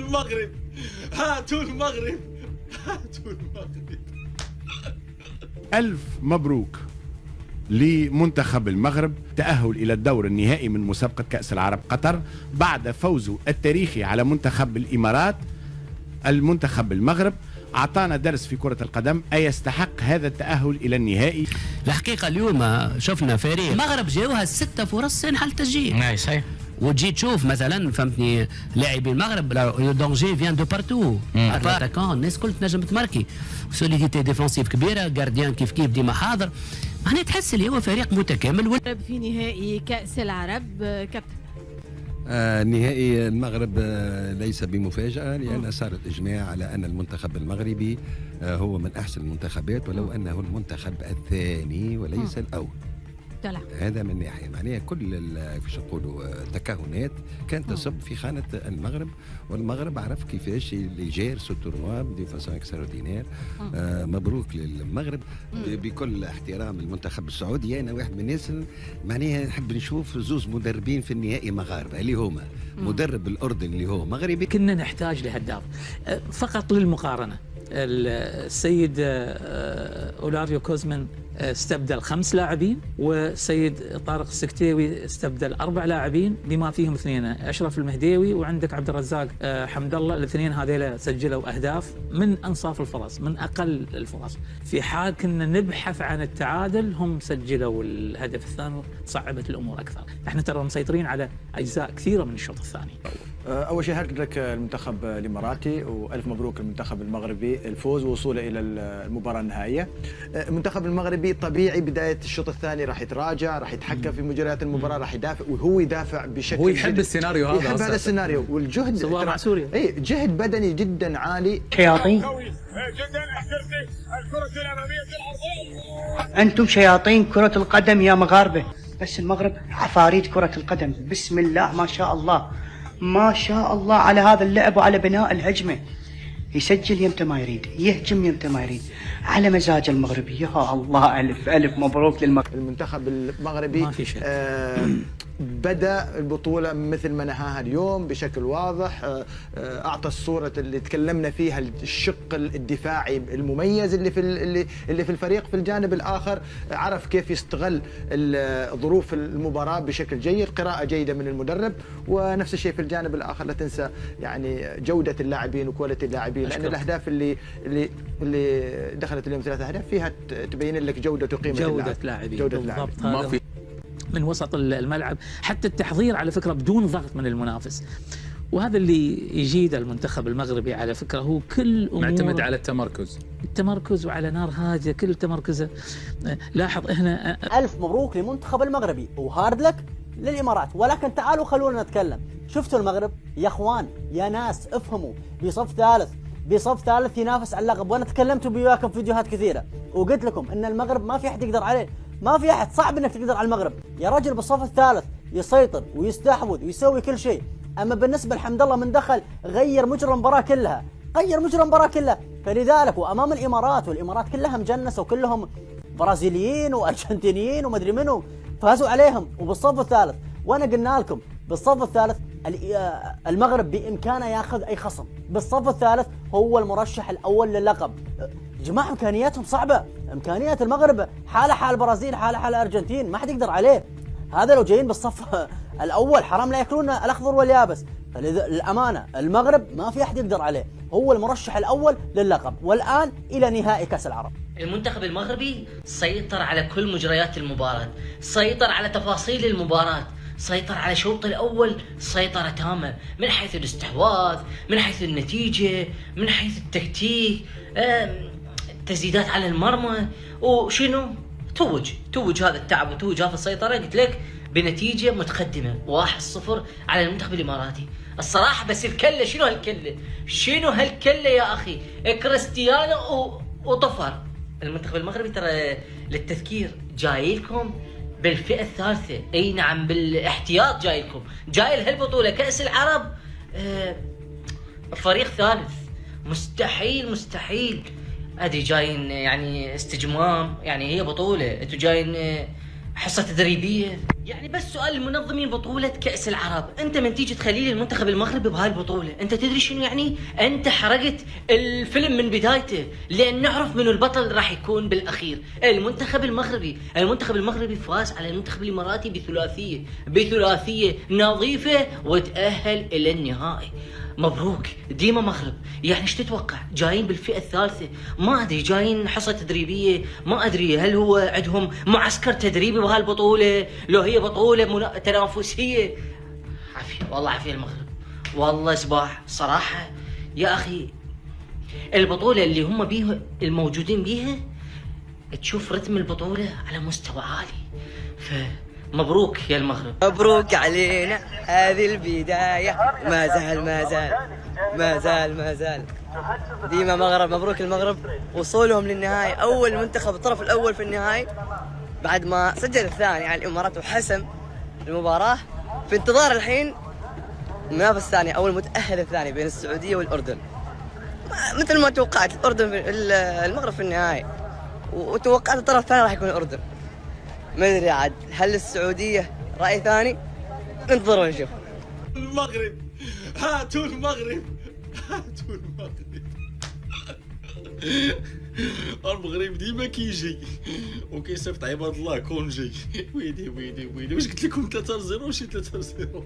المغرب، هاتوا المغرب، هاتوا المغرب. ألف مبروك لمنتخب المغرب، تأهل إلى الدور النهائي من مسابقة كأس العرب قطر بعد فوزه التاريخي على منتخب الإمارات. المنتخب المغرب أعطانا درس في كرة القدم، أيستحق هذا التأهل إلى النهائي. الحقيقة اليوم شفنا فريق المغرب جاوها 6 فرص سانحة للتسجيل. صحيح. وتجي تشوف مثلا فهمتني لاعبي المغرب لو دونجي فيان دو بارتو، اتاكون الناس كل تنجم تماركي، سوليديتي ديفونسيف كبيره، جارديان كيف ديما حاضر، معناها تحس اللي هو فريق متكامل. في نهائي كأس العرب كابتن نهائي المغرب ليس بمفاجأة، لأن صار الإجماع على أن المنتخب المغربي هو من أحسن المنتخبات، ولو أنه المنتخب الثاني وليس الأول. طلع هذا من ناحية، معناها كل كيفاش نقولوا تكهنات كانت تصب في خانة المغرب، والمغرب عرف كيفاش يجير سو تورنوا دي فاسون اكستراوردينير. مبروك للمغرب. بكل احترام المنتخب السعودي، أنا واحد من الناس معناها نحب نشوف زوز مدربين في النهائي مغاربة اللي هما مدرب الأردن اللي هو مغربي. كنا نحتاج لهداف فقط للمقارنة. السيد أولافيو كوزمان استبدل 5 لاعبين، والسيد طارق السكتيوي استبدل 4 لاعبين بما فيهم 2، أشرف المهديوي وعندك عبد الرزاق حمد الله. الاثنين هذيلا سجلوا أهداف من أنصاف الفرص، من أقل الفرص. في حال كنا نبحث عن التعادل هم سجلوا الهدف الثاني، صعبت الأمور أكثر. احنا ترى مسيطرين على أجزاء كثيرة من الشوط الثاني. أول شيء هارد لك المنتخب الإماراتي، وألف مبروك المنتخب المغربي الفوز ووصوله إلى المباراة النهائية. المنتخب المغربي طبيعي بداية الشوط الثاني راح يتراجع، راح يتحكم في مجريات المباراة، راح يدافع، وهو يدافع بشكل هو يحب السيناريو هذا، يحب هذا السيناريو، والجهد سواء مع سوريا جهد بدني جدا عالي. شياطين جدا احترتي الكرة الأمامية الأرضية. أنتم شياطين كرة القدم يا مغاربة، بس المغرب عفاريت كرة القدم. بسم الله ما شاء الله ما شاء الله على هذا اللعب وعلى بناء الهجمة. يسجل يمتى ما يريد، يهجم يمتى ما يريد، على مزاج المغربي. يا الله ألف ألف مبروك للمغرب. المنتخب المغربي ما في شك. بدأ البطولة مثل ما نهاها اليوم بشكل واضح. أعطى الصورة اللي تكلمنا فيها، الشق الدفاعي المميز اللي في الفريق. في الجانب الآخر عرف كيف يستغل ظروف المباراة بشكل جيد، قراءة جيدة من المدرب. ونفس الشيء في الجانب الآخر، لا تنسى يعني جودة اللاعبين وكواليتي اللاعبين، لأن الأهداف اللي دخلت اليوم 3 أهداف فيها تبين لك جودة وقيمة لاعبين. جودة اللاعبين ما في من وسط الملعب، حتى التحضير على فكرة بدون ضغط من المنافس. وهذا اللي يجيد المنتخب المغربي على فكرة، هو كل أمور معتمد على التمركز وعلى نار هادية كل تمركزه. لاحظ هنا ألف مبروك لمنتخب المغربي وهارد لك للإمارات. ولكن تعالوا خلونا نتكلم. شفتوا المغرب يا اخوان يا ناس، افهموا، بصف ثالث ينافس على اللقب. وانا تكلمت وياكم فيديوهات كثيرة وقلت لكم ان المغرب ما في احد يقدر عليه، ما في احد، صعب انك تقدر على المغرب يا رجل. بالصف الثالث يسيطر ويستحوذ ويسوي كل شيء. اما بالنسبه لحمد الله من دخل غير مجرى المباراه كلها، فلذلك وامام الامارات، والامارات كلها مجنسه وكلهم برازيليين وارجنتينيين ومدري منو، فازوا عليهم. وبالصف الثالث، وانا قلنا لكم بالصف الثالث المغرب بامكانه ياخذ اي خصم. بالصف الثالث هو المرشح الاول للقب. جماعة امكانياتهم صعبة، امكانيات المغرب حال البرازيل، حال الارجنتين، ما حد يقدر عليه. هذا لو جايين بالصف الاول حرام لا ياكلون الاخضر واليابس. فللامانة المغرب ما في احد يقدر عليه، هو المرشح الاول للقب، والان الى نهائي كاس العرب. المنتخب المغربي سيطر على كل مجريات المباراة، سيطر على تفاصيل المباراة، سيطر على الشوط الأول سيطرة تامة، من حيث الاستحواذ، من حيث النتيجة، من حيث التكتيك، تسديدات على المرمى. وشنو توج هذا التعب وتوج هذه السيطرة، قلت لك بنتيجة متقدمة 1-0 على المنتخب الإماراتي. الصراحة بس الكلة، شنو هالكلة يا أخي، كريستيانو وطفر. المنتخب المغربي ترى للتذكير جاي لكم بالفئة الثالثة، اي نعم بالاحتياط جاي لهالبطولة كأس العرب فريق ثالث. مستحيل ادي جايين يعني استجمام، يعني هي بطولة، انتوا جايين حصة تدريبية. يعني بس سؤال المنظمين بطولة كأس العرب، انت من تيجي تخلي لي المنتخب المغربي بهاي البطولة، انت تدري شنو يعني؟ انت حرقت الفيلم من بدايته، لان نعرف منو البطل راح يكون بالاخير، المنتخب المغربي. المنتخب المغربي فاز على المنتخب الاماراتي بثلاثية نظيفة وتأهل الى النهائي. مبروك ديما مغرب. يعني ايش تتوقع؟ جايين بالفئة الثالثة، ما ادري جايين حصة تدريبية، ما ادري هل هو عندهم معسكر تدريبي بهالبطولة، لو هي بطولة تنافسية. عافية والله، عافية المغرب والله. صباح صراحة يا اخي، البطولة اللي هم بيها الموجودين بيها تشوف رتم البطولة على مستوى عالي. مبروك يا المغرب. مبروك علينا هذه البداية. ما زال ديما مغرب. مبروك المغرب، وصولهم للنهاية، أول منتخب الطرف الأول في النهاية بعد ما سجل الثاني على الإمارات وحسم المباراة. في انتظار الحين المنافس الثاني أو المتأهل الثاني بين السعودية والأردن. مثل ما توقعت الأردن المغرب في النهاية، وتوقعت الطرف الثاني راح يكون الأردن. ما ادري عاد هل السعوديه راي ثاني؟ ننتظر ونشوف. المغرب، هاتوا المغرب، هاتوا المغرب. المغرب ديما كيجي وكيصيفط عباد الله كونجي. ويلي واش قلت لكم 3-0 وشي 3-0.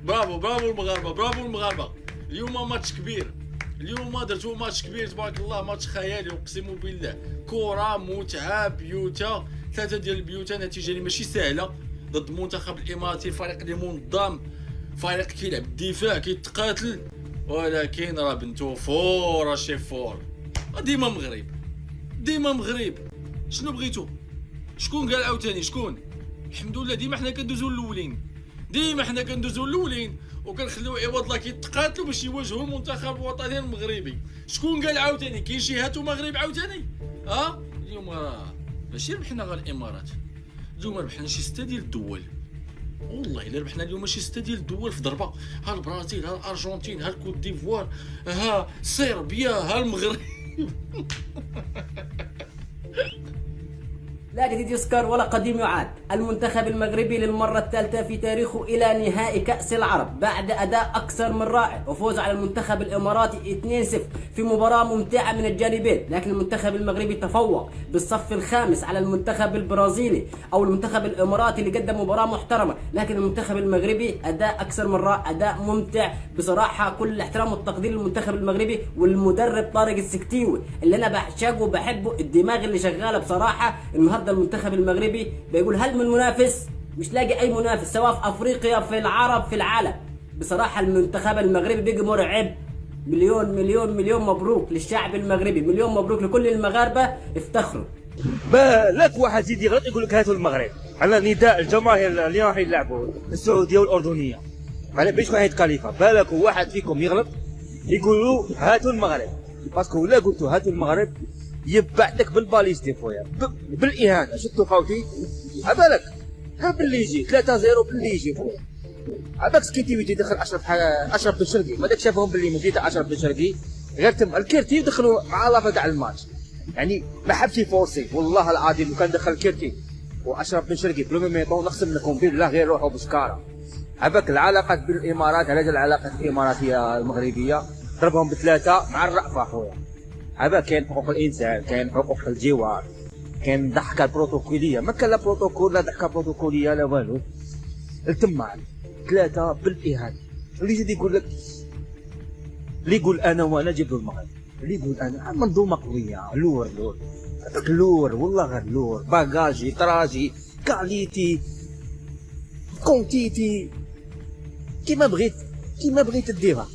برافو المغاربه. اليوم ماتش كبير، اليوم درتو ماتش كبير تبارك الله، ماتش خيالي اقسم بالله. كره متعه بيوتا، 3 ديال البيوتا، نتيجه اللي ماشي سهله ضد المنتخب الاماراتي، فريق اللي منظم، فريق كيلعب الدفاع كيتقاتل، ولكن راه بنتو فور شيف فور. ديما مغرب. شنو بغيتو؟ شكون قال عاوتاني؟ شكون؟ الحمد لله ديما حنا كندوزو الاولين، وكنخليو عوض الله كيتقاتلوا باش يواجهوا المنتخب الوطني المغربي. شكون قال عاوتاني؟ كاين شي هاتو مغرب عاوتاني؟ اليوم راه ماشي ربحنا غير الامارات، اليوم ربحنا شي 6 ديال الدول. والله الا ربحنا اليوم شي 6 ديال الدول في ضربه. ها البرازيل، ها الارجنتين، ها الكوت ديفوار، ها صربيا، ها المغرب. لا جديد يذكر ولا قديم يعاد. المنتخب المغربي للمرة الثالثة في تاريخه إلى نهائي كأس العرب بعد أداء أكثر من رائع وفوز على المنتخب الإماراتي 2-0 في مباراة ممتعة من الجانبين. لكن المنتخب المغربي تفوق بالصف الخامس على المنتخب البرازيلي أو المنتخب الإماراتي اللي قدم مباراة محترمة. لكن المنتخب المغربي أداء أكثر من رائع، أداء ممتع بصراحة. كل الاحترام والتقدير للمنتخب المغربي والمدرب طارق السكتيوي اللي أنا بعشقه وبحبه، الدماغ اللي شغالة بصراحة. النهارده المنتخب المغربي بيقول هل من منافس؟ مش لاقي اي منافس سواء في افريقيا في العرب في العالم. بصراحه المنتخب المغربي بيجي مرعب. مليون مبروك للشعب المغربي، مليون مبروك لكل المغاربه، افتخروا. بالك واحد يزيد يغلط يقول لك هاتوا المغرب على نداء الجماهير اللي راح يلعبوا السعوديه والاردنيه. على باش واحد يتكلف بالك واحد فيكم يغلط يقولوا هاتوا المغرب، باسكو ولا قلتوا هاتوا المغرب يبعتك بالباليستي خويا بالاهانه. شفتوا خوتي؟ عبالك ها باللي يجي 3-0 باللي يجي خويا. عباك سكيتي ويجي دخل اشرف بن شرقي، ما داك شافهم باللي مزيد اشرف بن شرقي غير تم الكيرتي ودخلوا مع لافا تاع الماتش. يعني ما حبش يفورسي والله العظيم. وكان دخل كيرتي واشرف بن شرقي بلومي ميطون نقسم لكم بالله غير روحوا بسكاره. عباك العلاقات بالامارات، علاش العلاقات الاماراتيه المغربيه ضربهم بثلاثه مع الرأفه خويا. عبا كاين حقوق الانسان، كاين حقوق الجوار، كاين ضحكه بروتوكوليه، ما كان لا بروتوكول لا ضحكه بروتوكوليه لا والو. التمع 3 بالاهانه. اللي يزيد يقول لك، اللي يقول انا وانا جيب له المغرب، اللي يقول انا منظومه قويه. لور والله غير لور، باجاجي طراجي كاليتي كونتيتي كيما بغيت ديرها.